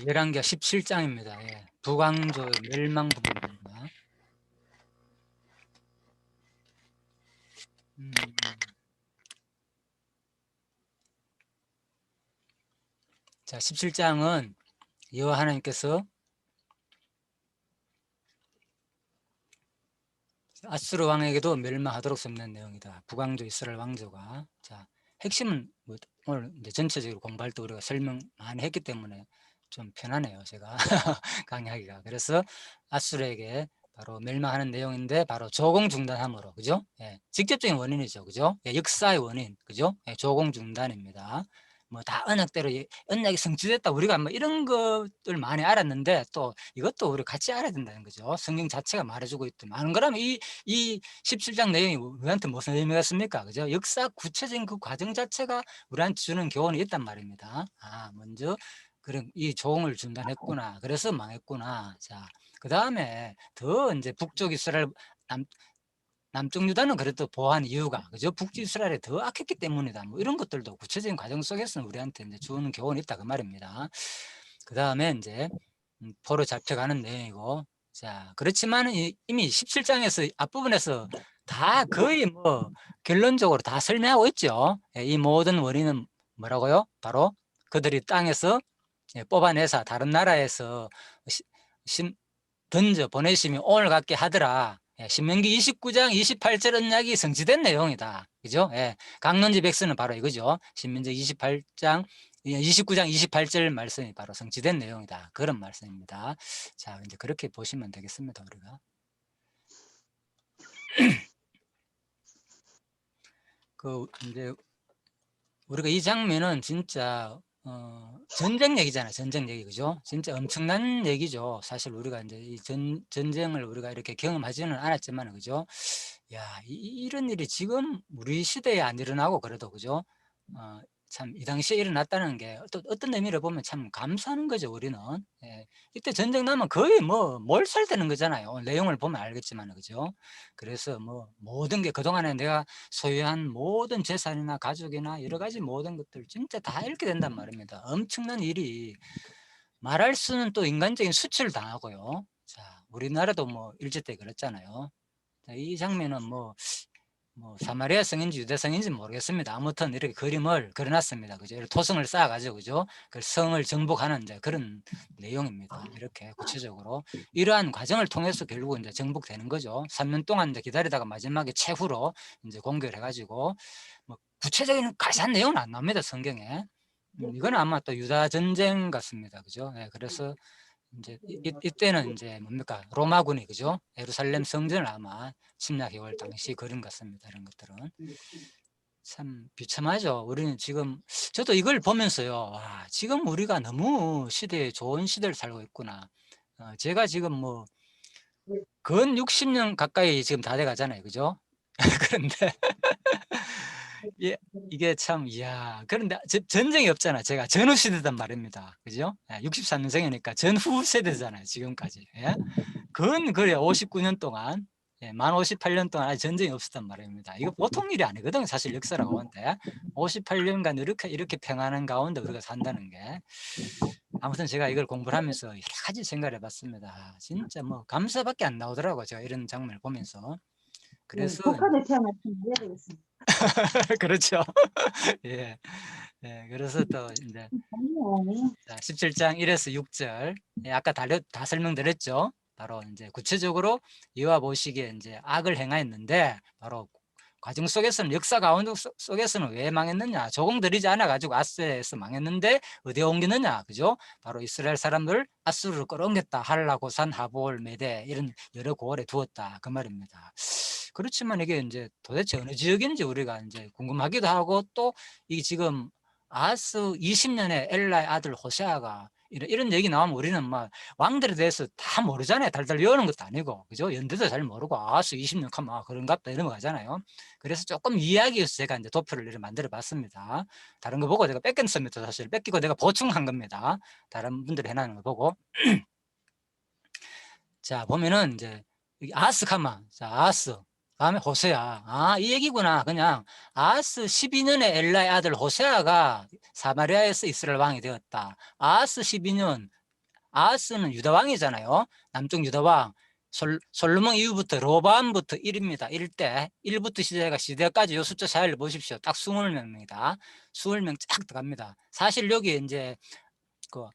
열왕기하 17장입니다. 예. 북왕조 멸망 부분입니다. 자, 17장은 여호와 하나님께서 아수르 왕에게도 멸망하도록 섭리한 내용이다. 북왕조 이스라엘 왕조가. 자, 핵심은 뭐 오늘 이제 전체적으로 공부할 때 우리가 설명 많이 했기 때문에 좀 편하네요, 제가 강의하기가. 그래서 아수르에게 바로 멸망하는 내용인데 바로 조공 중단함으로, 그죠? 예, 직접적인 원인이죠, 그죠? 예, 역사의 원인, 그죠? 예, 조공 중단입니다. 뭐 다 언약대로 언약이 성취됐다, 우리가 뭐 이런 것들 많이 알았는데 또 이것도 우리 같이 알아야 된다는 거죠. 성경 자체가 말해주고 있더만. 안 그러면 이 17장 내용이 우리한테 무슨 의미가 있습니까? 그죠? 역사 구체적인 그 과정 자체가 우리한테 주는 교훈이 있단 말입니다. 아, 먼저 그런 이 조공을 중단했구나. 그래서 망했구나. 자, 그 다음에 더 이제 북쪽 이스라엘 남쪽 유다는 그래도 보호한 이유가, 그죠? 북쪽 이스라엘이 더 악했기 때문이다. 뭐 이런 것들도 구체적인 과정 속에서는 우리한테 이제 주는 교훈이 있다, 그 말입니다. 그 다음에 이제 포로 잡혀가는 내용이고, 자, 그렇지만 이미 17장에서 앞부분에서 다 거의 뭐 결론적으로 다 설명하고 있죠. 예, 이 모든 원인은 뭐라고요? 바로 그들이 땅에서 뽑아내서 다른 나라에서 던져 보내시면 오늘 같게 하더라. 예, 신명기 29장 28절 언약이 성취된 내용이다. 그죠? 예, 강론지 백서는 바로 이거죠. 신명기 29장 28절 말씀이 바로 성취된 내용이다. 그런 말씀입니다. 자, 이제 그렇게 보시면 되겠습니다, 우리가. 이제 우리가 이 장면은 진짜 전쟁 얘기잖아요. 전쟁 얘기, 그죠? 진짜 엄청난 얘기죠. 사실 우리가 이제 이 전쟁을 우리가 이렇게 경험하지는 않았지만, 그죠? 야, 이런 일이 지금 우리 시대에 안 일어나고 그래도, 그죠? 참 이 당시에 일어났다는 게 어떤 의미로 보면 참 감사하는 거죠, 우리는. 예, 이때 전쟁 나면 거의 뭐 몰살되는 거잖아요. 내용을 보면 알겠지만, 그죠? 그래서 뭐 모든 게 그동안에 내가 소유한 모든 재산이나 가족이나 여러 가지 모든 것들 진짜 다 잃게 된단 말입니다. 엄청난 일이 말할 수는 또 인간적인 수치를 당하고요. 자, 우리나라도 뭐 일제 때 그랬잖아요. 자, 이 장면은 뭐 사마리아 성인지 유대 성인지 모르겠습니다. 아무튼 이렇게 그림을 그려놨습니다. 그죠? 토성을 쌓아가지고, 그죠? 그 성을 정복하는 이제 그런 내용입니다. 이렇게 구체적으로 이러한 과정을 통해서 결국 이제 정복되는 거죠. 3년 동안 이제 기다리다가 마지막에 최후로 이제 공개를 해가지고 뭐 구체적인 가시한 내용은 안 나옵니다, 성경에. 이건 아마 또 유다 전쟁 같습니다. 그죠? 네, 그래서 이제 이때는 이제 뭡니까? 로마군이, 그죠? 예루살렘 성전을 아마 침략해올 당시 그림 같습니다. 이런 것들은 참 비참하죠. 우리는 지금 저도 이걸 보면서요. 와, 지금 우리가 너무 시대에 좋은 시대를 살고 있구나. 제가 지금 뭐 근 60년 가까이 지금 다 돼 가잖아요. 그죠? 그런데 예, 이게 참, 이야. 그런데 전쟁이 없잖아. 제가 전후 세대단 말입니다. 그죠? 63년생이니까 전후 세대잖아요. 지금까지. 예? 그래 59년 동안, 만 58년 동안 아직 전쟁이 없었단 말입니다. 이거 보통 일이 아니거든요. 사실 역사라고 하는데 58년간 이렇게 평안한 가운데 우리가 산다는 게. 아무튼 제가 이걸 공부를 하면서 여러 가지 생각을 해봤습니다. 진짜 뭐 감사밖에 안 나오더라고요. 제가 이런 장면을 보면서. 그래서 북한에 태어났으면 해야 되겠습니다. 그렇죠. 예. 예, 그래서 또 이제 17장 1에서 6절, 아까 다 설명드렸죠. 바로 이제 구체적으로 여호와 보시기에 이제 악을 행하였는데 바로 과정 속에서는, 역사 가운데 속에서는 왜 망했느냐? 조공 들이지 않아 가지고 아스에서 망했는데 어디에 옮기느냐? 그죠? 바로 이스라엘 사람들 아수르로 끌어옮겼다. 할라, 고산, 하볼, 메대 이런 여러 고을에 두었다. 그 말입니다. 그렇지만 이게 이제 도대체 어느 지역인지 우리가 이제 궁금하기도 하고, 또 이 지금 아하스 20년에 엘라의 아들 호세아가 이런 얘기 나오면 우리는 막 왕들에 대해서 다 모르잖아요. 달달 외우는 것도 아니고, 그죠? 연대도 잘 모르고 아하스 20년 하면 그런갑다 이런 거 하잖아요. 그래서 조금 이해하기 위해서 제가 이제 도표를 이렇게 만들어 봤습니다. 다른 거 보고 제가 뺏겼습니다. 사실 뺏기고 내가 보충한 겁니다. 다른 분들이 해놓은 거 보고. 자, 보면은 이제 아하스 카마, 자, 아하스 다음에 호세아. 아, 이 얘기구나. 그냥 아하스 12년에 엘라의 아들 호세아가 사마리아에서 이스라엘 왕이 되었다. 아하스 12년 아하스는 유다왕이잖아요. 남쪽 유다왕. 솔로몬 이후부터 로보암부터 1입니다. 1대 1부터 시대까지 요 숫자 차이를 보십시오. 딱 20명입니다. 20명 쫙 들어갑니다. 사실 여기 이제 그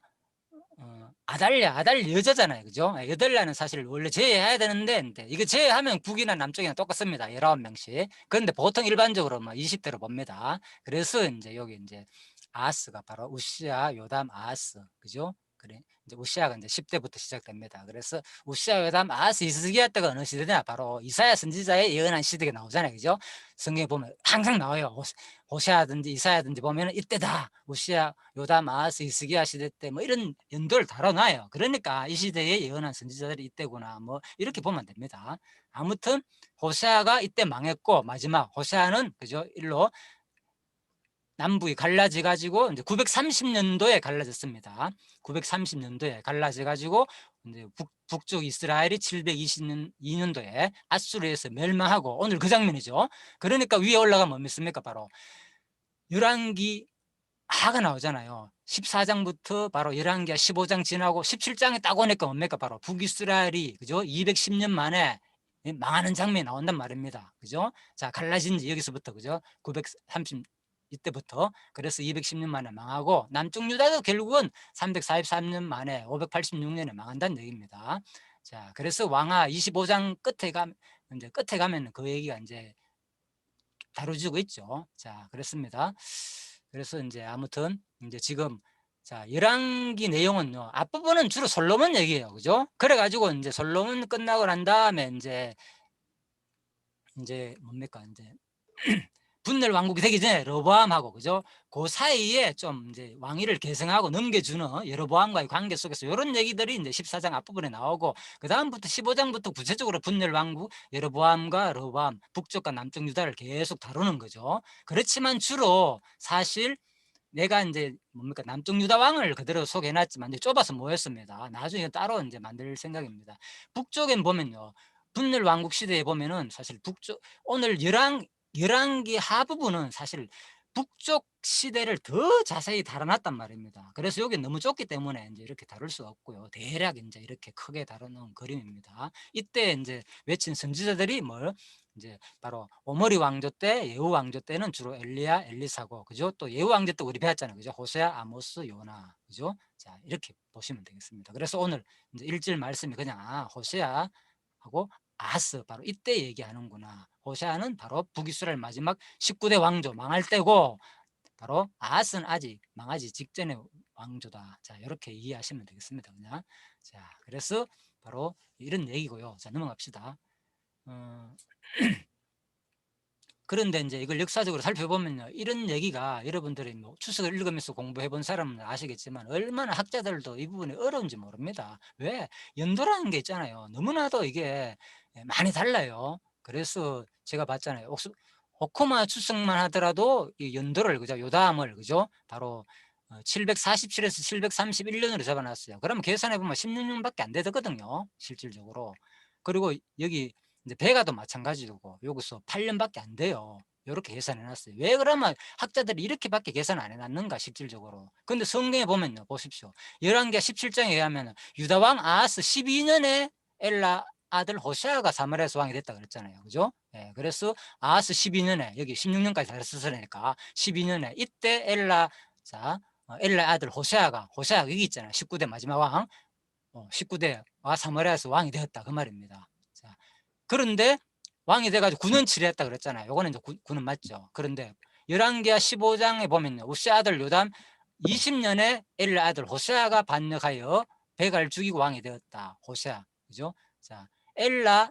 아달랴 여자잖아요. 그죠? 여달랴는 사실 원래 제외해야 되는데 이거 제외하면 북이나 남쪽이나 똑같습니다. 19명씩. 그런데 보통 일반적으로 뭐 20대로 봅니다. 그래서 이제 여기 이제 아하스가 바로 우시야, 요담, 아하스. 그죠? 그래. 이제 우시야가 이제 10대부터 시작됩니다. 그래서 우시야, 요담, 아하스, 히스기야 때가 어느 시대냐? 바로 이사야 선지자의 예언한 시대가 나오잖아요. 그죠? 성경에 보면 항상 나와요. 호세아든지 이사야든지 보면은 이때다. 우시야, 요담, 아하스, 히스기야 시대 때 뭐 이런 연도를 다뤄놔요. 그러니까 이 시대에 예언한 선지자들이 이때구나. 뭐 이렇게 보면 됩니다. 아무튼 호세아가 이때 망했고 마지막 호세아는 그죠? 일로 남북이 갈라져 가지고 이제 930년도에 갈라졌습니다. 930년도에 갈라져 가지고 이제 북쪽 이스라엘이 722년도에 아수르에서 멸망하고 오늘 그 장면이죠. 그러니까 위에 올라가면 뭡니까? 바로 열왕기 하가 나오잖아요. 14장부터 바로 열왕기하 15장 지나고 17장에 딱 오니까 뭡니까? 바로 북이스라엘이 그죠? 210년 만에 망하는 장면이 나온단 말입니다. 그죠? 자, 갈라진 지 여기서부터 그죠? 930 이때부터 그래서 210년 만에 망하고 남쪽 유다도 결국은 343년 만에 586년에 망한다는 얘기입니다. 자, 그래서 왕하 25장 끝에 가면 그 얘기가 이제 다뤄지고 있죠. 자, 그렇습니다. 그래서 이제 아무튼 이제 지금 자, 열왕기 내용은요. 앞부분은 주로 솔로몬 얘기예요. 그죠? 그래 가지고 이제 솔로몬 끝나고 난 다음에 이제 뭡니까? 이제 분열 왕국이 되기 전에 여로보암하고 그죠? 그 사이에 좀 이제 왕위를 계승하고 넘겨주는 여로보암과의 관계 속에서 이런 얘기들이 이제 14장 앞부분에 나오고 그다음부터 15장부터 구체적으로 분열 왕국 여로보암과 여로보암 북쪽과 남쪽 유다를 계속 다루는 거죠. 그렇지만 주로 사실 내가 이제 뭡니까 남쪽 유다 왕을 그대로 소개해놨지만 이제 좁아서 모였습니다. 나중에 따로 이제 만들 생각입니다. 북쪽엔 보면요. 분열 왕국 시대에 보면은 사실 북쪽 오늘 열왕기 하부분은 사실 북쪽 시대를 더 자세히 다뤄놨단 말입니다. 그래서 여기 너무 좁기 때문에 이제 이렇게 다룰 수가 없고요. 대략 이제 이렇게 크게 다루는 그림입니다. 이때 이제 외친 선지자들이 뭘 이제 바로 오므리 왕조 때 예후 왕조 때는 주로 엘리야, 엘리사고 그죠? 또 예후 왕조 때 우리 배웠잖아요. 그죠? 호세아, 아모스, 요나. 그죠? 자, 이렇게 보시면 되겠습니다. 그래서 오늘 이제 1절 말씀이 그냥 호세아 하고 아하스 바로 이때 얘기하는구나. 호세아는 바로 북이스라엘 마지막 19대 왕조 망할 때고 바로 아하스는 아직 망하지 직전의 왕조다. 자, 이렇게 이해하시면 되겠습니다. 그냥. 자, 그래서 바로 이런 얘기고요. 자, 넘어갑시다. 그런데 이제 이걸 역사적으로 살펴보면요. 이런 얘기가 여러분들이 뭐 추석을 읽으면서 공부해 본 사람은 아시겠지만 얼마나 학자들도 이 부분이 어려운지 모릅니다. 왜? 연도라는 게 있잖아요. 너무나도 이게 많이 달라요. 그래서 제가 봤잖아요. 오코마 추석만 하더라도 이 연도를 그죠? 요담을 그죠? 바로 747에서 731년으로 잡아놨어요. 그러면 계산해 보면 16년밖에 안 되거든요. 실질적으로. 그리고 여기 이제 배가도 마찬가지고 여기서 8년밖에 안 돼요. 이렇게 계산해 놨어요. 왜 그러면 학자들이 이렇게밖에 계산 안 해놨는가 실질적으로. 근데 성경에 보면요. 보십시오. 열왕기하 17장에 의하면 유다 왕 아하스 12년에 엘라 아들 호세아가 사마리아에서 왕이 됐다 그랬잖아요. 그죠? 예, 그래서 아하스 12년에 여기 16년까지 다 썼으니까 12년에 이때 엘라 아들 호세아가 여기 있잖아요. 19대 마지막 왕. 19대와 사마리아에서 왕이 되었다 그 말입니다. 자, 그런데 왕이 돼가지고 9년 치리했다 그랬잖아요. 요거는 이제 9는 맞죠. 그런데 열왕기하 15장에 보면요. 우시 아들 요담 20년에 엘라 아들 호세아가 반역하여 백을 죽이고 왕이 되었다. 호세아. 그죠? 자, 엘라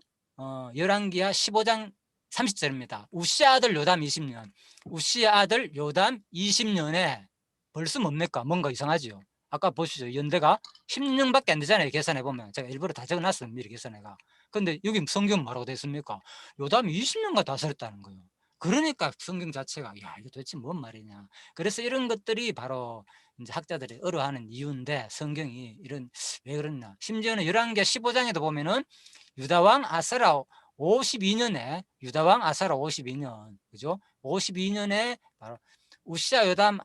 열왕기하 15장 30절입니다. 우시 아들 요담 20년. 우시 아들 요담 20년에 벌써 뭡니까? 뭔가 이상하죠. 아까 보시죠. 연대가 16년밖에 안 되잖아요. 계산해 보면. 제가 일부러 다 적어놨어요. 미리 계산해가. 근데 여기 성경 뭐라고 되어 있습니까? 요담이 20년간 다스렸다는 거예요. 그러니까 성경 자체가 야 이거 도대체 뭔 말이냐. 그래서 이런 것들이 바로 이제 학자들이 어려워하는 이유인데 성경이 이런 왜 그랬나. 심지어는 열왕기하 15장에도 보면은 유다왕 아사라 52년에 유다왕 아사라 52년 그죠? 52년에 바로 우시아 요담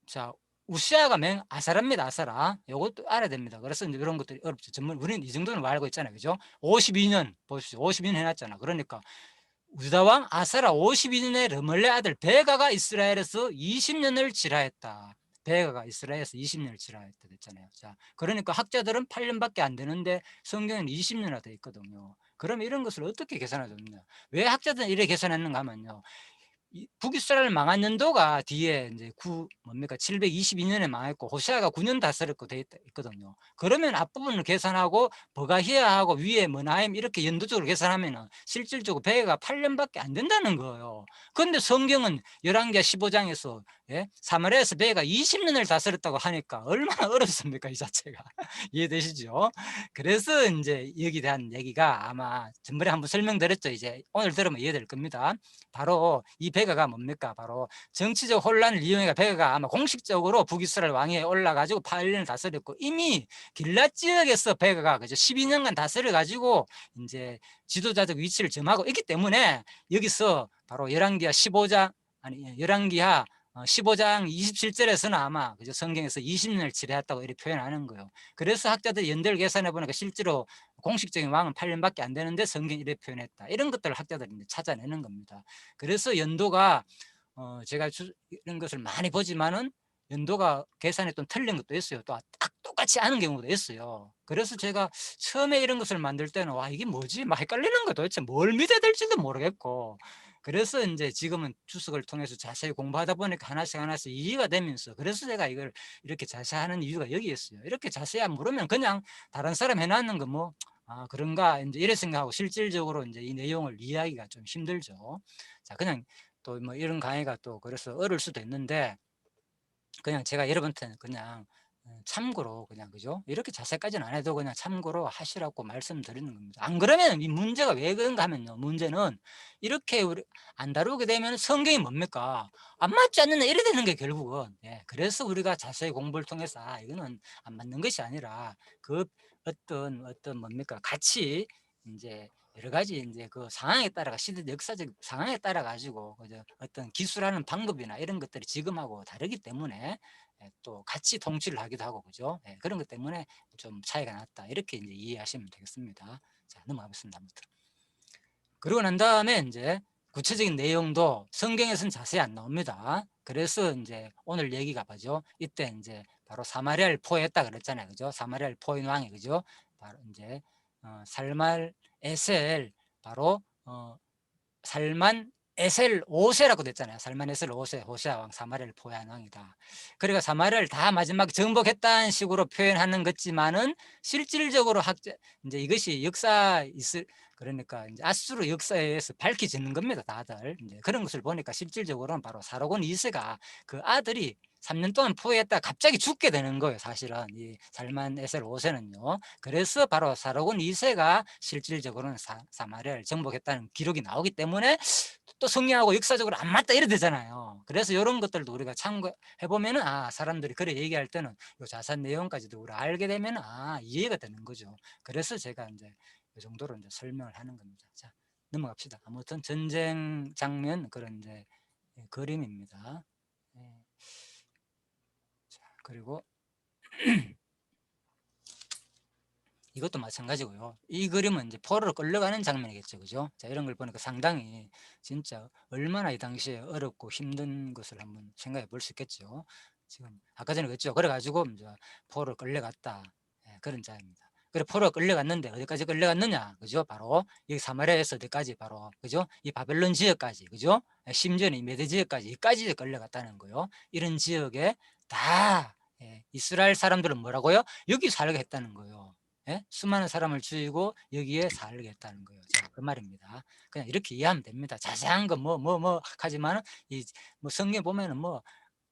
자 우시아가 아사라입니다. 아사라. 요것도 알아야 됩니다. 그래서 이제 이런 것들이 어렵죠. 전문 우리는 이 정도는 알고 있잖아요. 그죠? 52년 보십시오. 52년 해놨잖아. 그러니까 유다 왕 아사라 52년에 르멀레 아들 베가가 이스라엘에서 20년을 지라했다. 베가가 이스라엘에서 20년을 지라했다 됐잖아요. 자, 그러니까 학자들은 8년밖에 안 되는데 성경에는 20년이나 돼 있거든요. 그럼 이런 것을 어떻게 계산하겠냐? 왜 학자들은 이렇게 계산했는가 하면요. 북이스라엘 망한 연도가 뒤에 이제 뭡니까 722년에 망했고 호세아가 9년 다스렸고 돼 있거든요. 그러면 앞부분을 계산하고 버가히아하고 위에 머나임 이렇게 연도적으로 계산하면은 실질적으로 배가 8년밖에 안 된다는 거예요. 그런데 성경은 11개 15장에서 예? 사마리아에서 배가 20년을 다스렸다고 하니까 얼마나 어렵습니까 이 자체가. 이해되시죠? 그래서 이제 여기 대한 얘기가 아마 전번에 한번 설명드렸죠. 이제 오늘 들으면 이해될 겁니다. 바로 이 베가가 뭡니까? 바로 정치적 혼란을 이용해 베가가 아마 공식적으로 북이스라엘 왕위에 올라가지고 8년을 다스렸고 이미 길랏 지역에서 베가가 그죠 12년간 다스려 가지고 이제 지도자적 위치를 점하고 있기 때문에 여기서 바로 열왕기하 15장 아니 열왕기하 15장 27절에서는 아마 그죠 성경에서 20년을 지배했다고 이렇게 표현하는 거예요. 그래서 학자들이 연대를 계산해 보니까 실제로 공식적인 왕은 8년밖에 안 되는데 성경이 이렇게 표현했다. 이런 것들을 학자들이 이제 찾아내는 겁니다. 그래서 연도가 제가 이런 것을 많이 보지만은 연도가 계산에 또 틀린 것도 있어요. 또 딱 똑같이 아는 경우도 있어요. 그래서 제가 처음에 이런 것을 만들 때는 와 이게 뭐지? 막 헷갈리는 거 도대체 뭘 믿어야 될지도 모르겠고 그래서 이제 지금은 주석을 통해서 자세히 공부하다 보니까 하나씩 하나씩 이해가 되면서 그래서 제가 이걸 이렇게 자세히 하는 이유가 여기 있어요. 이렇게 자세히 안 물으면 그냥 다른 사람 해놨는 거 뭐 아 그런가 이제 이래 생각하고 실질적으로 이제 이 내용을 이해하기가 좀 힘들죠. 자 그냥 또 뭐 이런 강의가 또 그래서 어려울 수도 있는데 그냥 제가 여러분한테는 그냥 참고로 그냥 그죠? 이렇게 자세까지는 안 해도 그냥 참고로 하시라고 말씀드리는 겁니다. 안 그러면 이 문제가 왜 그런가 하면요. 문제는 이렇게 우리 안 다루게 되면 성경이 뭡니까? 안 맞지 않는 이래 되는 게 결국은. 예. 그래서 우리가 자세히 공부를 통해서 아, 이거는 안 맞는 것이 아니라 그 어떤 뭡니까? 같이 이제 여러 가지 이제 그 상황에 따라가 시대 역사적 상황에 따라 가지고 그죠? 어떤 기술하는 방법이나 이런 것들이 지금하고 다르기 때문에 예, 또 같이 통치를 하기도 하고 그죠? 예, 그런 것 때문에 좀 차이가 났다 이렇게 이제 이해하시면 되겠습니다. 자 넘어가겠습니다. 아무튼 그러고 난 다음에 이제 구체적인 내용도 성경에서는 자세히 안 나옵니다. 그래서 이제 오늘 얘기가 뭐죠? 이때 이제 바로 사마리아를 포위했다 그랬잖아요, 그죠? 사마리아를 포위한 왕이 그죠? 바로 이제 살말 에셀 바로 살만 에셀 5세라고 됐잖아요. 살만 에셀 5세 호세아 왕 사마리아를 포위한 왕이다. 그러니까 사마리아를 다 마지막에 정복했다는 식으로 표현하는 것지만은 실질적으로 이제 이것이 역사 있을 그러니까 이제 아수르 역사에 의해서 밝혀지는 겁니다. 다들 이제 그런 것을 보니까 실질적으로는 바로 사로곤 2세가 그 아들이 3년 동안 포위했다 갑자기 죽게 되는 거예요. 사실은 이 살만 에셀 5세는요. 그래서 바로 사로곤 2세가 실질적으로는 사마리아를 정복했다는 기록이 나오기 때문에 또 성경하고 역사적으로 안 맞다 이래 되잖아요. 그래서 이런 것들도 우리가 참고해 보면은 아 사람들이 그래 얘기할 때는 요 자세한 내용까지도 우리가 알게 되면 아 이해가 되는 거죠. 그래서 제가 이제 이 정도로 이제 설명을 하는 겁니다. 자 넘어갑시다. 아무튼 전쟁 장면 그런 이제 그림입니다. 예. 자 그리고 이것도 마찬가지고요. 이 그림은 이제 포로로 끌려가는 장면이겠죠. 그죠? 자, 이런 걸 보니까 상당히 진짜 얼마나 이 당시에 어렵고 힘든 것을 한번 생각해 볼 수 있겠죠. 지금 아까 전에 그랬죠. 그래가지고 이제 포로로 끌려갔다. 예, 그런 자입니다. 그래 포로로 끌려갔는데 어디까지 끌려갔느냐? 그죠? 바로 여기 사마리아에서 어디까지 바로 그죠? 이 바벨론 지역까지 그죠? 심지어는 이 메대 지역까지 여기까지 끌려갔다는 거요. 이런 지역에 다 이스라엘 사람들은 뭐라고요? 여기 살게 했다는 거예요. 예? 수많은 사람을 죽이고 여기에 살겠다는 거예요. 자, 그 말입니다. 그냥 이렇게 이해하면 됩니다. 자세한 거 하지만 이뭐 성경 보면은 뭐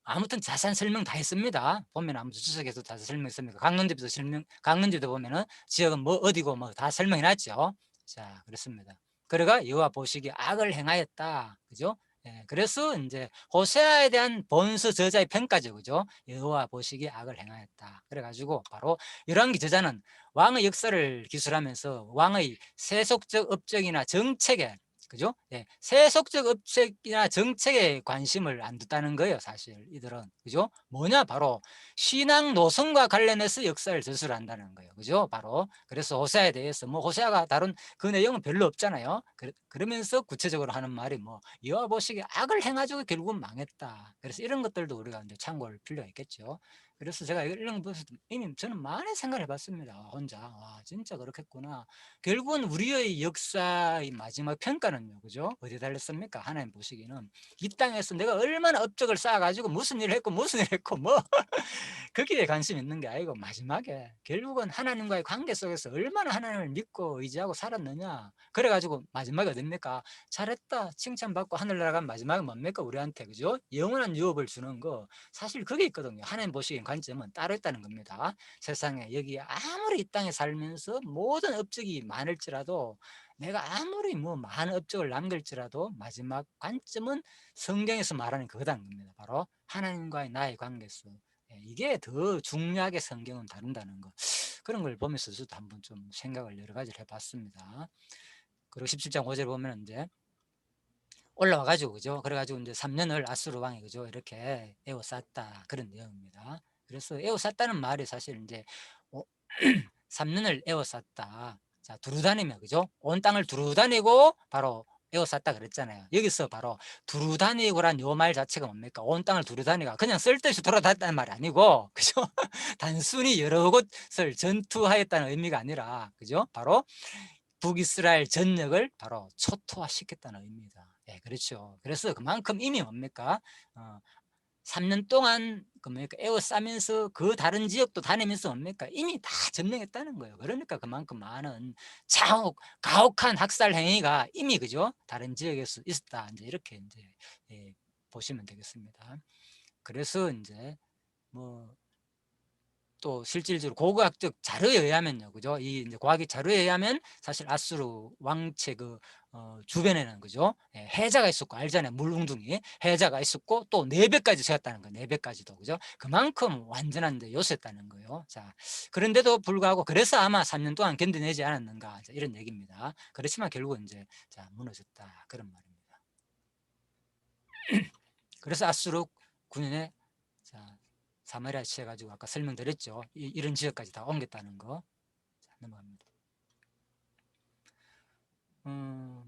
아무튼 자세한 설명 다 했습니다. 보면 아무튼 주석에서 다 설명했습니다. 강론집도 보면은 지역은 뭐 어디고 뭐 다 설명해 놨죠. 자, 그렇습니다. 그래가 여호와 보시기에 악을 행하였다. 그죠? 예, 그래서 이제 호세아에 대한 본서 저자의 평가죠. 그죠? 여호와 보시기에 악을 행하였다. 그래가지고 바로 열왕기 저자는 왕의 역사를 기술하면서 왕의 세속적 업적이나 정책에 그죠? 예, 세속적 업책이나 정책에 관심을 안 뒀다는 거예요, 사실 이들은. 그죠? 뭐냐? 바로 신앙 노선과 관련해서 역사를 저술한다는 거예요. 그죠? 바로. 그래서 호세아에 대해서 뭐 호세아가 다룬 그 내용은 별로 없잖아요. 그러면서 구체적으로 하는 말이 뭐 여호와 보시기에 악을 행하지고 결국은 망했다. 그래서 이런 것들도 우리가 이제 참고할 필요가 있겠죠. 그래서 제가 이런 거 보면서 이미 저는 많은 생각을 해봤습니다. 혼자. 와, 진짜 그렇겠구나. 결국은 우리의 역사의 마지막 평가는요, 그죠? 어디에 달렸습니까? 하나님 보시기에는 이 땅에서 내가 얼마나 업적을 쌓아가지고 무슨 일을 했고 무슨 일을 했고 뭐 거기에 관심 있는 게 아니고 마지막에 결국은 하나님과의 관계 속에서 얼마나 하나님을 믿고 의지하고 살았느냐. 그래가지고 마지막에 어딥니까? 잘했다 칭찬받고 하늘나라 가면 마지막에 뭡니까? 우리한테, 그죠? 영원한 유업을 주는 거. 사실 그게 있거든요. 하나님 보시기엔 관점은 따로 있다는 겁니다. 세상에 여기 아무리 이 땅에 살면서 모든 업적이 많을지라도 내가 아무리 뭐 많은 업적을 남길지라도 마지막 관점은 성경에서 말하는 그거다는 겁니다. 바로 하나님과의 나의 관계에서. 이게 더 중요하게 성경은 다룬다는 거. 그런 걸 보면서 저도 한번 좀 생각을 여러 가지를 해봤습니다. 그리고 17장 5절 보면 이제 올라와가지고, 그죠? 그래가지고 이제 3년을 아수르 왕이, 그죠? 이렇게 에워쌌다. 그런 내용입니다. 그래서 에워쌌다는 말이 사실 이제 3년을 에워쌌다. 자, 두루 다니며, 그죠? 온 땅을 두루 다니고 바로 에워쌌다 그랬잖아요. 여기서 바로 두루 다니고란 요 말 자체가 뭡니까? 온 땅을 두루 다니가 그냥 쓸데없이 돌아다녔다는 말이 아니고, 그죠? 단순히 여러 곳을 전투하였다는 의미가 아니라, 그죠? 바로 북이스라엘 전역을 바로 초토화시켰다는 의미입니다. 예, 그렇죠. 그래서 그만큼 이미 뭡니까? 3년 동안 뭡니까? 에워싸면서 그 다른 지역도 다니면서 뭡니까? 이미 다 점령했다는 거예요. 그러니까 그만큼 많은 가혹한 학살 행위가 이미, 그죠? 다른 지역에서 있었다. 이제 이렇게 이제 보시면 되겠습니다. 그래서 이제 뭐 또 실질적으로 고고학적 자료에 의하면요, 그죠? 이 이제 과학의 자료에 의하면 사실 아수르 왕체 그 주변에는, 그죠? 예, 해자가 있었고, 알잖아요, 물웅둥이 해자가 있었고 또 4배까지 세웠다는 거예요. 4배까지도, 그죠? 그만큼 완전한 데 요새였다는 거예요. 자, 그런데도 불구하고 그래서 아마 3년 동안 견뎌내지 않았는가, 자, 이런 얘기입니다. 그렇지만 결국 이제 자 무너졌다, 그런 말입니다. 그래서 아수르 군인의 자 사마리아 치해가지고 아까 설명드렸죠. 이런 지역까지 다 옮겼다는 거. 자, 넘어갑니다.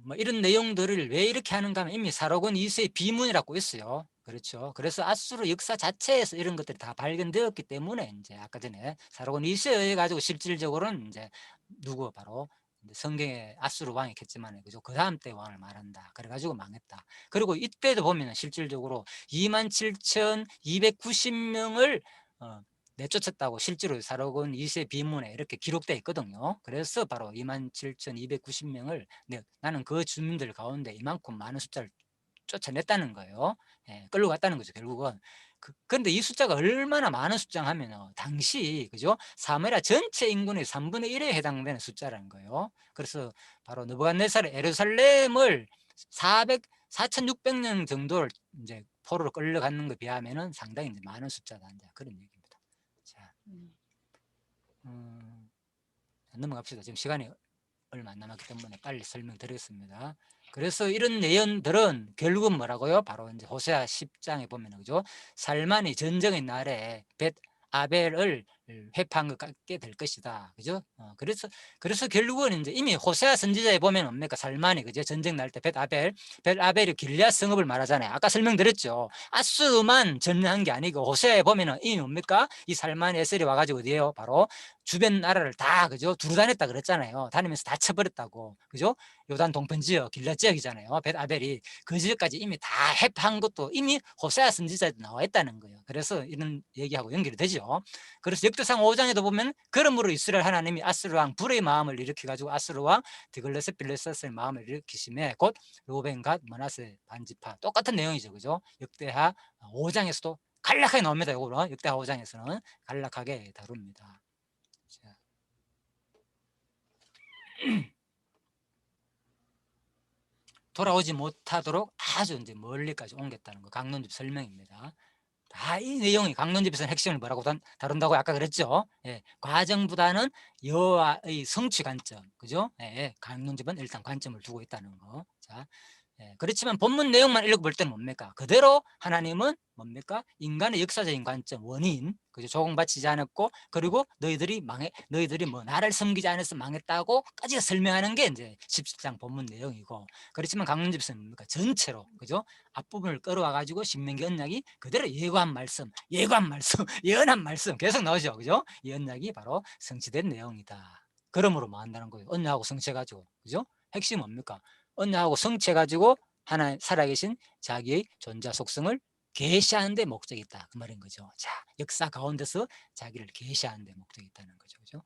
뭐 이런 내용들을 왜 이렇게 하는가 하면 이미 사로곤 2세의 비문이라고 있어요. 그렇죠. 그래서 아수르 역사 자체에서 이런 것들이 다 발견되었기 때문에 이제 아까 전에 사로곤 2세에 의해 가지고 실질적으로는 이제 누구 바로 성경에 아수르 왕이 겠지만, 그죠? 그 다음 때 왕을 말한다. 그래가지고 망했다. 그리고 이때도 보면 실질적으로 27,290명을 내쫓았다고 실제로 사로곤 2세 비문에 이렇게 기록되어 있거든요. 그래서 바로 27,290명을 나는 그 주민들 가운데 이만큼 많은 숫자를 쫓아냈다는 거예요. 예, 끌려갔다는 거죠, 결국은. 그런데 이 숫자가 얼마나 많은 숫자 하면요, 당시, 그죠? 사마리아 전체 인구의 3분의 1에 해당되는 숫자라는 거예요. 그래서 바로 느부갓네살의 예루살렘을 4,600년 정도를 이제 포로로 끌려가는 것에 비하면은 상당히 이제 많은 숫자다. 이제 그런 얘기입니다. 자, 넘어갑시다. 지금 시간이 얼마 안 남았기 때문에 빨리 설명드리겠습니다. 그래서 이런 내용들은 결국은 뭐라고요? 바로 이제 호세아 10장에 보면, 그죠? 살만이 전쟁의 날에 아벨을 회파한 것 같게 될 것이다. 그죠? 그래서 결국은 이제 이미 호세아 선지자에 보면 뭡니까? 살만이, 그죠? 전쟁 날 때 벳아벨이 길리앗 성읍을 말하잖아요. 아까 설명드렸죠. 아수만 점령한 게 아니고 호세아에 보면은 이미 뭡니까? 이 살만이 에셀이 와가지고 어디에요? 바로 주변 나라를 다, 그죠? 두루 다녔다 그랬잖아요. 다니면서 다 쳐버렸다고. 그죠? 요단 동편 지역, 길라 지역이잖아요. 벳아벨이 그 지역까지 이미 다 해파한 것도 이미 호세아 선지자에 나와 있다는 거예요. 그래서 이런 얘기하고 연결이 되죠. 그래서 역대상 5장에도 보면 그러므로 이스라엘 하나님이 아스르 왕 불의 마음을 일으켜 가지고 아스르 왕 디글레셋 빌레셋의 마음을 일으키심에 곧 로벤 갓 머나세 반지파, 똑같은 내용이죠. 그죠? 역대하 5장에서도 간략하게 나옵니다. 이거는 역대하 5장에서는 간략하게 다룹니다. 자. 돌아오지 못하도록 아주 이제 멀리까지 옮겼다는 거, 강론집 설명입니다. 다 이 내용이 강론집에서는 핵심을 뭐라고 다룬다고 아까 그랬죠. 예, 과정보다는 여와의 성취 관점, 그죠? 예, 강론집은 일단 관점을 두고 있다는 거. 자, 예, 그렇지만 본문 내용만 읽어볼 때는 뭡니까? 그대로 하나님은 뭡니까? 인간의 역사적인 관점, 원인, 그죠? 조공바치지 않았고, 그리고 너희들이 뭐 나를 섬기지 않아서 망했다고까지 설명하는 게 이제 17장 본문 내용이고, 그렇지만 강론집에서는 뭡니까? 전체로, 그죠? 앞부분을 끌어와 가지고 신명기 언약이 그대로 예고한 말씀, 예언한 말씀 계속 나오죠, 그죠? 이 언약이 바로 성취된 내용이다. 그러므로 뭐 한다는 거예요? 언약하고 성취해가지고, 그죠? 핵심은 뭡니까? 언약하고 성취해가지고 하나님 살아계신 자기의 존재 속성을 계시하는 데 목적이 있다, 그 말인 거죠. 자, 역사 가운데서 자기를 계시하는 데 목적이 있다는 거죠, 그죠?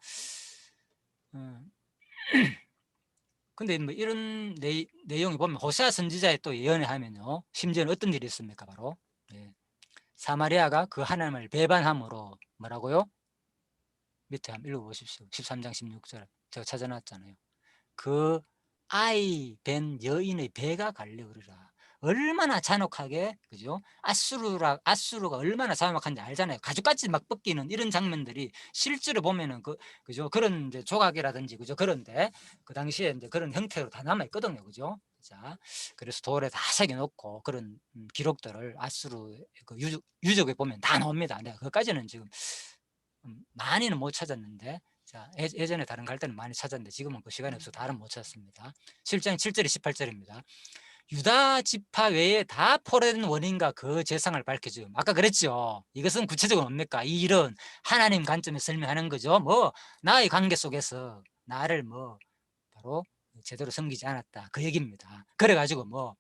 근데 뭐 이런 내용이 보면 호세아 선지자의 또 예언을 하면요, 심지어는 어떤 일이 있습니까? 바로 예, 사마리아가 그 하나님을 배반함으로 뭐라고요? 밑에 한번 읽어보십시오. 13장 16절 제가 찾아놨잖아요. 그 아이 벤 여인의 배가 갈려오르라. 얼마나 잔혹하게, 그죠? 아수르가 얼마나 잔혹한지 알잖아요. 가죽같이 막 벗기는 이런 장면들이 실제로 보면은 그죠? 그런 이제 조각이라든지, 그죠? 그런데 그 당시에 이제 그런 형태로 다 남아 있거든요, 그죠? 자, 그래서 돌에 다 새겨놓고 그런 기록들을 아수르 그 유적에 보면 다 나옵니다. 내가 그것까지는 지금 많이는 못 찾았는데, 자, 예전에 다른 갈 때는 많이 찾았는데 지금은 그 시간이 없어서 다는 못 찾았습니다. 7장 7절에 18절입니다. 유다 지파 외에 다 포로된 원인과 그 재상을 밝혀줌. 아까 그랬죠. 이것은 구체적으로 뭡니까? 이 일은 하나님 관점에서 설명하는 거죠. 뭐 나의 관계 속에서 나를 뭐 바로 제대로 섬기지 않았다, 그 얘기입니다. 그래가지고 뭐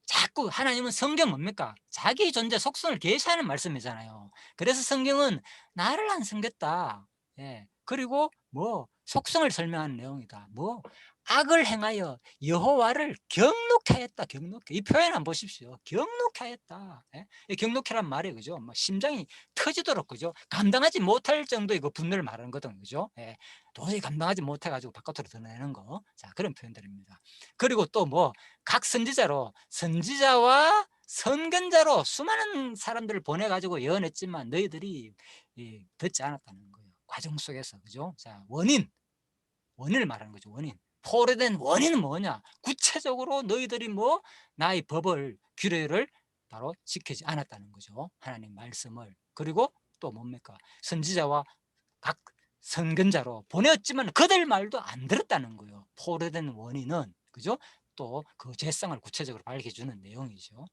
자꾸 하나님은 성경 뭡니까? 자기 존재 속성을 계시하는 말씀이잖아요. 그래서 성경은 나를 안 섬겼다. 예. 그리고 뭐 속성을 설명하는 내용이다. 뭐 악을 행하여 여호와를 경노케 했다. 경노케. 이 표현 한번 보십시오. 경노케 했다. 예? 이 경노케란 말이 그죠? 뭐 심장이 터지도록, 그죠? 감당하지 못할 정도의 그 분노를 말하는 거든, 그죠? 예. 도저히 감당하지 못해 가지고 바깥으로 드러내는 거. 자, 그런 표현들입니다. 그리고 또 뭐 각 선지자와 선견자로 수많은 사람들을 보내 가지고 예언했지만 너희들이 듣지 않았다는 거예요. 과정 속에서, 그죠? 자, 원인을 말하는 거죠. 원인. 포로된 원인은 뭐냐? 구체적으로 너희들이 뭐 나의 법을, 규례를 바로 지키지 않았다는 거죠. 하나님 말씀을. 그리고 또 뭡니까? 선지자와 각 선견자로 보냈지만 그들 말도 안 들었다는 거예요. 포로된 원인은, 그죠? 또 그 죄성을 구체적으로 밝혀주는 내용이죠.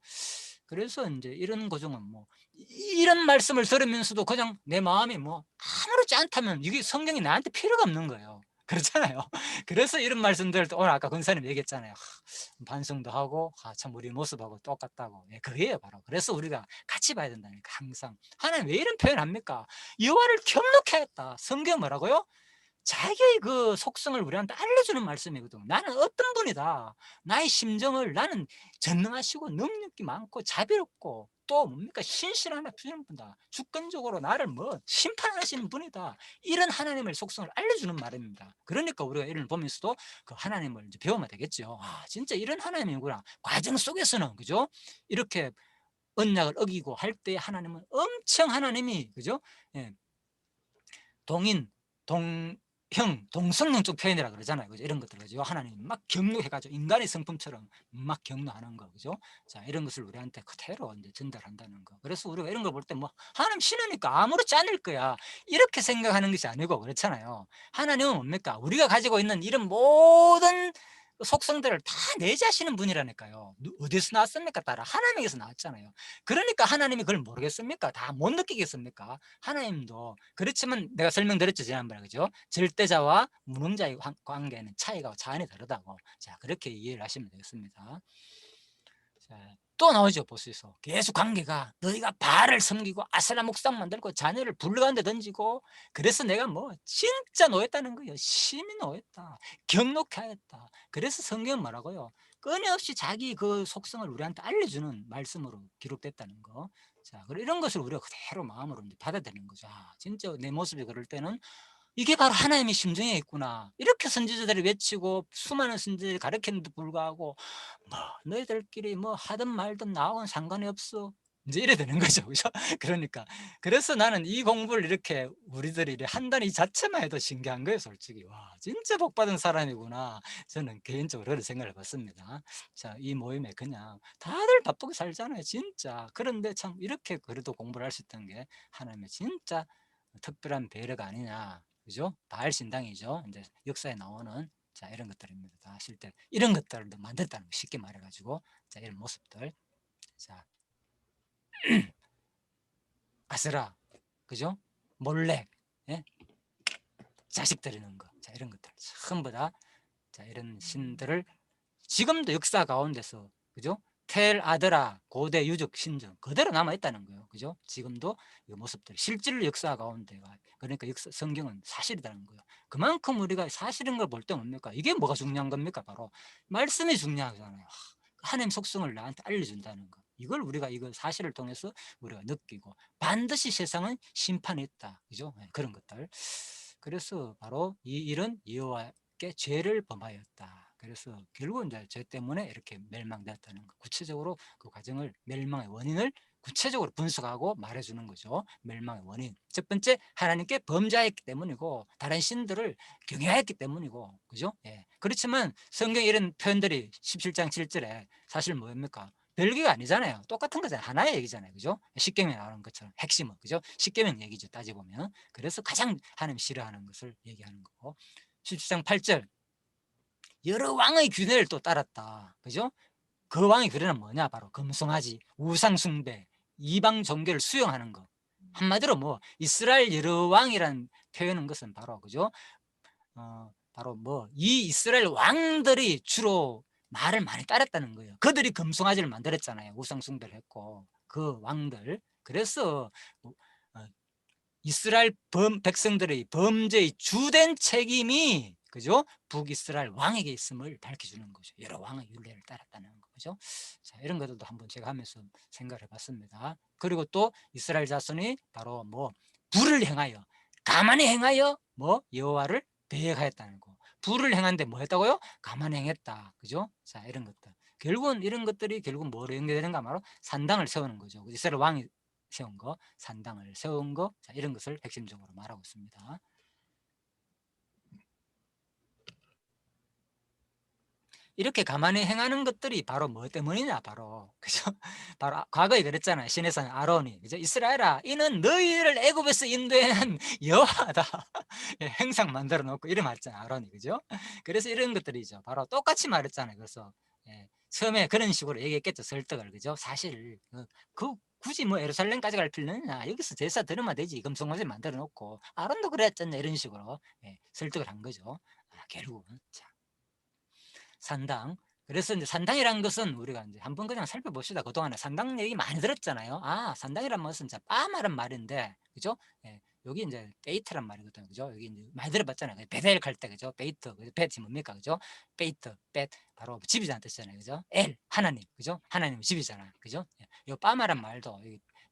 그래서 이제 이런 고정은 뭐 이런 말씀을 들으면서도 그냥 내 마음이 뭐 아무렇지 않다면 이게 성경이 나한테 필요가 없는 거예요. 그렇잖아요. 그래서 이런 말씀들, 오늘 아까 권사님 얘기했잖아요. 반성도 하고 참 우리 모습하고 똑같다고. 예, 그게요 바로. 그래서 우리가 같이 봐야 된다니까, 항상. 하나님 왜 이런 표현합니까? 여호와를 경노케 하였다. 성경 뭐라고요? 자기의 그 속성을 우리한테 알려주는 말씀이거든. 나는 어떤 분이다. 나의 심정을, 나는 전능하시고 능력이 많고 자비롭고 또 뭡니까? 신실하나 주시는 분이다. 주권적으로 나를 뭐 심판하시는 분이다. 이런 하나님의 속성을 알려주는 말입니다. 그러니까 우리가 이를 보면서도 그 하나님을 이제 배우면 되겠죠. 아, 진짜 이런 하나님이구나. 과정 속에서는, 그죠? 이렇게 언약을 어기고 할 때 하나님은 엄청, 하나님이, 그죠? 예, 동성명적 표현이라 그러잖아요. 그죠? 이런 것들, 그죠? 하나님 막 경노해가지고 인간의 성품처럼 막 경노하는 거, 그죠? 자, 이런 것을 우리한테 그대로 이제 전달한다는 거. 그래서 우리가 이런 걸 볼 때 뭐 하나님 신으니까 아무렇지 않을 거야, 이렇게 생각하는 것이 아니고, 그렇잖아요. 하나님은 뭡니까? 우리가 가지고 있는 이런 모든 속성들을 다 내재하시는 분이라니까요. 어디서 나왔습니까? 따라 하나님에게서 나왔잖아요. 그러니까 하나님이 그걸 모르겠습니까? 다 못 느끼겠습니까? 하나님도. 그렇지만 내가 설명드렸죠, 지난번에, 그죠? 절대자와 무능자의 관계는 차이가 자연히 다르다고. 자, 그렇게 이해를 하시면 되겠습니다. 자, 또 나오죠, 보수에서. 계속 관계가 너희가 바알을 섬기고 아세라 목상 만들고 자녀를 불가운데 던지고, 그래서 내가 뭐 진짜 노였다는 거예요. 심히 노였다. 경록해 하였다. 그래서 성경은 뭐라고요? 끊임없이 자기 그 속성을 우리한테 알려주는 말씀으로 기록됐다는 거. 자, 그리고 이런 것을 우리가 그대로 마음으로 이제 받아들이는 거죠. 아, 진짜 내 모습이 그럴 때는 이게 바로 하나님의 심정에 있구나. 이렇게 선지자들이 외치고 수많은 선지자들이 가르쳤는데도 불구하고 뭐 너희들끼리 뭐 하든 말든 나하고는 상관이 없어. 이제 이래 되는 거죠. 그죠? 그러니까. 그래서 나는 이 공부를 이렇게 우리들이 한다는 이 자체만 해도 신기한 거예요, 솔직히. 와, 진짜 복 받은 사람이구나. 저는 개인적으로 그런 생각을 해봤습니다. 자, 이 모임에 그냥 다들 바쁘게 살잖아요, 진짜. 그런데 참 이렇게 그래도 공부를 할 수 있다는 게 하나님의 진짜 특별한 배려가 아니냐. 그죠? 바알신당이죠. 이제 역사에 나오는 자, 이런 것들입니다. 다 실제 이런 것들을 만들었다는 거 쉽게 말해가지고 자, 이런 모습들. 자, 아스라, 그죠? 몰렉, 예? 자식 들이는 거. 자, 이런 것들 전부 다 자, 이런 신들을 지금도 역사 가운데서 그죠? 텔 아드라 고대 유적 신전 그대로 남아 있다는 거예요. 그죠? 지금도 이 모습들이 실질 역사 가운데가 그러니까 역사 성경은 사실이라는 거예요. 그만큼 우리가 사실인 걸 볼 때 뭡니까? 이게 뭐가 중요한 겁니까? 바로 말씀이 중요하잖아요. 하나님 속성을 나한테 알려준다는 거. 이걸 우리가 이거 사실을 통해서 우리가 느끼고 반드시 세상은 심판이 있다. 그죠? 네, 그런 것들. 그래서 바로 이 일은 여호와께 죄를 범하였다. 그래서 결국 이제 죄 때문에 이렇게 멸망되었다는 거. 구체적으로 그 과정을 멸망의 원인을 구체적으로 분석하고 말해주는 거죠. 멸망의 원인. 첫 번째 하나님께 범죄했기 때문이고 다른 신들을 경외했기 때문이고 그죠? 예. 그렇지만 성경 이런 표현들이 17장 7절에 사실 뭡니까? 별개가 아니잖아요. 똑같은 거잖아요. 하나의 얘기잖아요. 그죠? 십계명에 나오는 것처럼 핵심은 그죠? 십계명 얘기죠. 따지고 보면. 그래서 가장 하나님 싫어하는 것을 얘기하는 거고. 17장 8절 여러 왕의 규례를 또 따랐다. 그죠? 그 왕의 규례는 뭐냐? 바로 금송아지, 우상숭배, 이방 종교를 수용하는 거. 한마디로 뭐 이스라엘 여러 왕이라는 표현은 것은 바로 그죠? 바로 뭐 이 이스라엘 왕들이 주로 말을 많이 따랐다는 거예요. 그들이 금송아지를 만들었잖아요. 우상숭배를 했고 그 왕들. 그래서 어, 이스라엘 백성들의 범죄의 주된 책임이 그죠? 북이스라엘 왕에게 있음을 밝혀주는 거죠. 여러 왕의 율례를 따랐다는 거죠. 자, 이런 것들도 한번 제가 하면서 생각을 해봤습니다. 그리고 또 이스라엘 자손이 바로 뭐 불을 행하여 가만히 행하여 뭐 여호와를 배역하였다는 거. 불을 행한데 뭐 했다고요? 가만히 행했다. 그죠? 자, 이런 것들. 결국은 이런 것들이 결국 뭐로 연결되는가 바로 산당을 세우는 거죠. 이스라엘 왕이 세운 거, 산당을 세운 거, 자, 이런 것을 핵심적으로 말하고 있습니다. 이렇게 가만히 행하는 것들이 바로 뭐 때문이냐, 바로 그죠? 바로 과거에 그랬잖아요. 신의 산 아론이 그죠? 이스라엘아, 이는 너희를 애굽에서 인도한 여호와다. 예, 행상 만들어 놓고 이래 말했잖아요, 아론이 그죠? 그래서 이런 것들이죠. 바로 똑같이 말했잖아요. 그래서 예, 처음에 그런 식으로 얘기했겠죠, 설득을 그죠? 사실 그 굳이 뭐 예루살렘까지 갈 필요는 있냐? 여기서 제사 드리면 되지. 금송아지 만들어 놓고 아론도 그랬잖냐 이런 식으로 예, 설득을 한 거죠. 결국은 자. 산당. 그래서 이제 산당이란 것은 우리가 이제 한번 그냥 살펴봅시다. 그동안에 산당 얘기 많이 들었잖아요. 아, 산당이란 것은 이제 빠마란 말인데, 그죠? 예, 여기 이제 베이트란 말이거든요. 그죠? 여기 이제 많이 들어봤잖아요. 베델 갈 때, 그죠? 베이트, 그죠? 베트 뭡니까? 그죠? 베이트, 베 바로 집이라는 뜻이잖아요. 그죠? 엘, 하나님, 그죠? 하나님의 집이잖아요. 그죠? 예, 요 빠마란 말도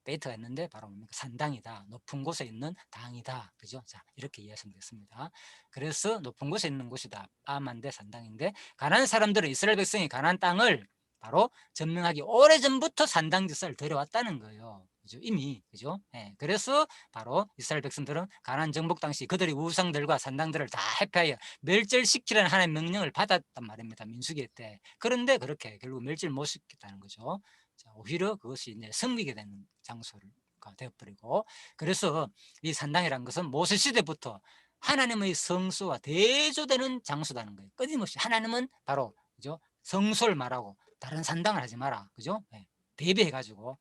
베이트가 있는데 바로 뭡니까? 산당이다. 높은 곳에 있는 당이다. 그죠? 자, 이렇게 이해하시면 되겠습니다. 그래서 높은 곳에 있는 곳이다. 빠마인데 산당인데 가나안 사람들은 이스라엘 백성이 가나안 땅을 바로 점령하기 오래전부터 산당제사를 드려왔다는 거예요. 그죠? 이미 그죠? 예, 그래서 바로 이스라엘 백성들은 가나안 정복 당시 그들이 우상들과 산당들을 다 해체하여 멸절시키라는 하나님의 명령을 받았단 말입니다. 민수기 때. 그런데 그렇게 결국 멸절 못 시켰다는 거죠. 자, 오히려 그것이 이제 섬기게 되는 장소가 되어버리고 그래서 이 산당이라는 것은 모세 시대부터 하나님의 성소와 대조되는 장소라는 거예요. 끊임없이 하나님은 바로 그죠? 성소를 말하고 다른 산당을 하지 마라. 그죠? 네. 대비해 가지고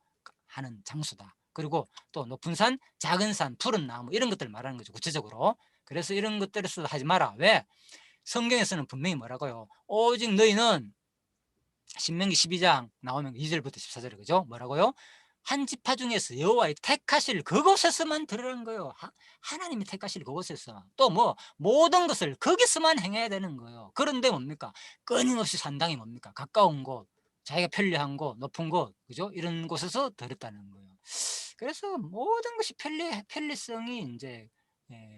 하는 장소다. 그리고 또 높은 산, 작은 산, 푸른 나무 이런 것들을 말하는 거죠. 구체적으로. 그래서 이런 것들에서 하지 마라. 왜? 성경에서는 분명히 뭐라고요? 오직 너희는 신명기 12장 나오면 2절부터 14절에 그죠? 뭐라고요? 한 지파 중에서 여호와의 택하실 그곳에서만 들으라는 거예요. 하나님이 택하실 그곳에서 또 뭐 모든 것을 거기서만 행해야 되는 거예요. 그런데 뭡니까? 끊임없이 산당이 뭡니까? 가까운 곳, 자기가 편리한 곳, 높은 곳, 그죠? 이런 곳에서 들었다는 거예요. 그래서 모든 것이 편리성이 이제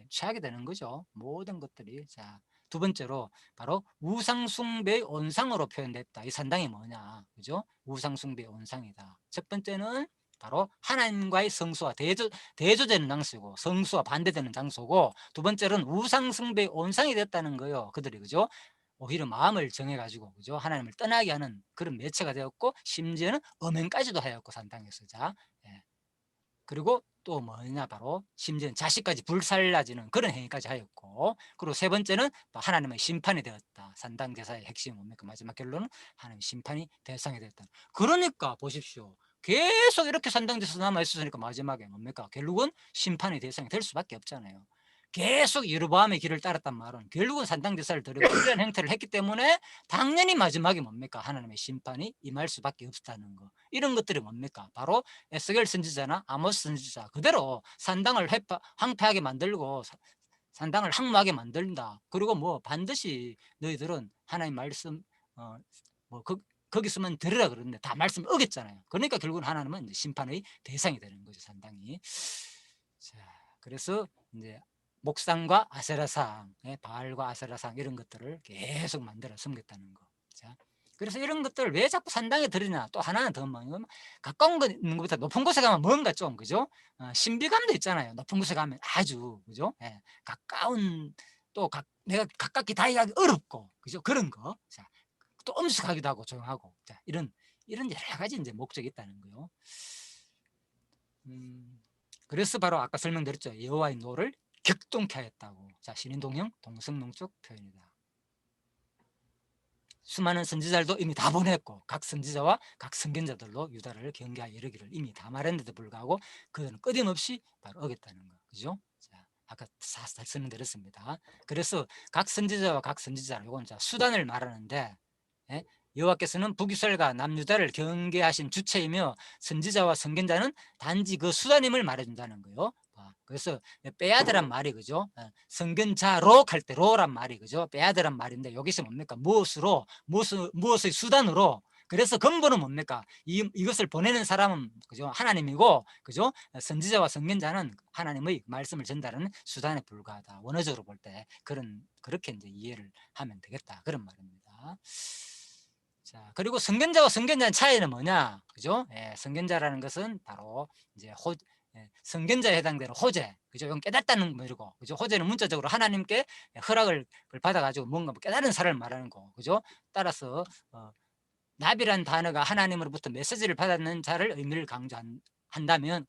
취하게 되는 거죠. 모든 것들이. 자, 두 번째로 바로 우상숭배의 온상으로 표현됐다. 이 산당이 뭐냐? 그죠? 우상숭배의 온상이다. 첫 번째는 바로 하나님과의 성수와 대조되는 장소이고 성수와 반대되는 장소고, 두 번째로는 우상 숭배의 온상이 됐다는 거예요. 그들이, 그죠? 오히려 마음을 정해가지고, 그죠? 하나님을 떠나게 하는 그런 매체가 되었고, 심지어는 음행까지도 하였고, 산당에서. 자, 예. 그리고 또 뭐냐, 바로 심지어는 자식까지 불살라지는 그런 행위까지 하였고, 그리고 세 번째는 또 하나님의 심판이 되었다. 산당 제사의 핵심이 뭡니까? 마지막 결론은 하나님의 심판이 대상이 되었다. 그러니까 보십시오. 계속 이렇게 산당 제사 남아 있었으니까 마지막에 뭡니까? 결국은 심판의 대상이 될 수밖에 없잖아요. 계속 여로보암의 길을 따랐단 말은 결국은 산당 제사를 드리고 이런 행태를 했기 때문에 당연히 마지막에 뭡니까? 하나님의 심판이 임할 수밖에 없다는 거. 이런 것들이 뭡니까? 바로 에스겔 선지자나 아모스 선지자 그대로 산당을 황폐하게 만들고 산당을 항모하게 만든다. 그리고 뭐 반드시 너희들은 하나님 말씀 뭐 거기서만 들으라 그러는데 다 말씀 어겼잖아요. 그러니까 결국은 하나님은 이제 심판의 대상이 되는 거죠, 산당이. 자, 그래서 이제 목상과 아세라상, 바알과 아세라상 이런 것들을 계속 만들어 섬겼다는 거. 자, 그래서 이런 것들을 왜 자꾸 산당에 들이냐? 또 하나는 더 뭐냐면 가까운 거 있는 것보다 높은 곳에 가면 뭔가 좀, 그죠? 신비감도 있잖아요. 높은 곳에 가면 아주, 그죠? 예, 가까운 또 내가 가깝게 다가가기 어렵고, 그죠? 그런 거. 자, 또 엄숙하기도 하고 조용하고, 자, 이런 여러 가지 이제 목적이 있다는 거요. 그래서 바로 아까 설명드렸죠. 여호와의 노를 격동케 하였다고. 자, 신인동형 동성농적 표현이다. 수많은 선지자들도 이미 다 보냈고 각 선지자와 각 선견자들로 유다를 경계하여 이르기를 이미 다 말했는데도 불구하고 그들은 끊임없이 바로 어겼다는 거. 그죠? 자, 아까 설명드렸습니다. 그래서 각 선지자와 각 선지자, 이건 수단을 말하는데, 예? 여호와께서는 북이스라엘과 남유다를 경계하신 주체이며 선지자와 선견자는 단지 그 수단임을 말해준다는 거예요. 그래서 빼야되란 말이, 그죠? 선견자로 할 때 로란 말이, 그죠? 빼야되란 말인데 여기서 뭡니까? 무엇의 수단으로. 그래서 근본은 뭡니까? 이것을 보내는 사람은, 그죠? 하나님이고, 그죠? 선지자와 선견자는 하나님의 말씀을 전달하는 수단에 불과하다. 원어적으로 볼 때 그렇게 이제 이해를 하면 되겠다. 그런 말입니다. 자, 그리고 선견자와 선견자의 차이는 뭐냐? 그죠? 예, 선견자라는 것은 바로 이제 선견자에 해당되는 호재, 그죠? 이건 깨닫다는 말이고, 그죠? 호재는 문자적으로 하나님께 허락을 받아가지고 뭔가 깨달은 사람을 말하는 거, 그죠? 따라서 나비란 단어가 하나님으로부터 메시지를 받는 자를 의미를 강조한다면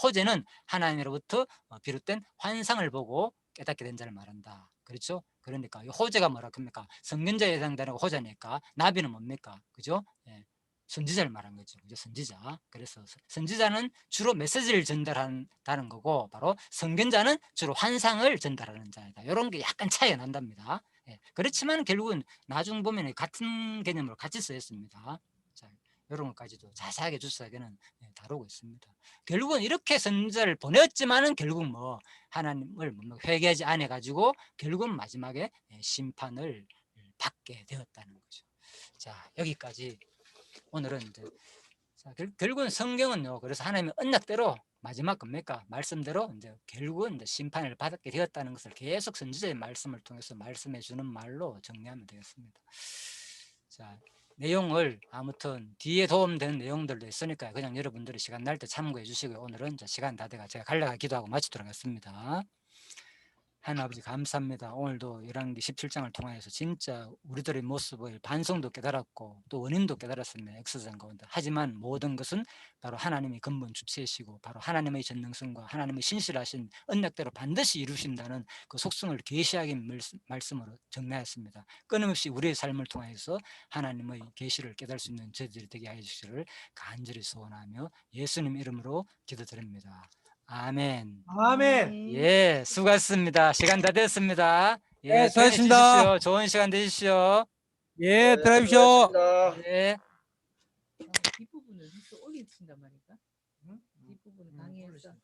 호재는 하나님으로부터 비롯된 환상을 보고 깨닫게 된 자를 말한다. 그렇죠? 그러니까 이 호재가 뭐라 그럽니까? 선견자에 해당되는 호재니까 나비는 뭡니까? 그죠? 예. 선지자를 말한 거죠. 그죠? 선지자. 그래서 선지자는 주로 메시지를 전달한다는 거고, 바로 선견자는 주로 환상을 전달하는 자이다. 이런 게 약간 차이가 난답니다. 예. 그렇지만 결국은 나중 보면 같은 개념으로 같이 쓰였습니다. 자, 이런 것까지도 자세하게 주석에는 다루고 있습니다. 결국은 이렇게 선지자를 보냈지만은 결국 뭐 하나님을 회개하지 않아 가지고 결국은 마지막에 심판을 받게 되었다는 거죠. 자, 여기까지 오늘은 이제 결국은 성경은요. 그래서 하나님의 언약대로 마지막 겁니까? 말씀대로 이제 결국은 이제 심판을 받게 되었다는 것을 계속 선지자의 말씀을 통해서 말씀해 주는 말로 정리하면 되겠습니다. 자, 내용을 아무튼 뒤에 도움되는 내용들도 있으니까 그냥 여러분들이 시간 날 때 참고해 주시고요. 오늘은 시간 다 돼가 제가 간략하게 기도하고 마치도록 하겠습니다. 하나님 아버지 감사합니다. 오늘도 열왕기 17장을 통해서 진짜 우리들의 모습을 반성도 깨달았고 또 원인도 깨달았습니다. 엑소장 가운데. 하지만 모든 것은 바로 하나님이 근본 주체이시고 바로 하나님의 전능성과 하나님의 신실하신 언약대로 반드시 이루신다는 그 속성을 계시하게 말씀으로 정리하였습니다. 끊임없이 우리의 삶을 통해서 하나님의 계시를 깨달을 수 있는 저희들이 되게 하여 주시기를 간절히 소원하며 예수님 이름으로 기도드립니다. 아멘. 아멘. 예, 수고하셨습니다. 시간 다 됐습니다. 예, 네, 편히 수고하셨습니다. 쉬십시오. 좋은 시간 되십시오. 예, 들어가십시오. 예. 뒷부분을 밑으로 올리신단 말인가? 뒷부분 강의해서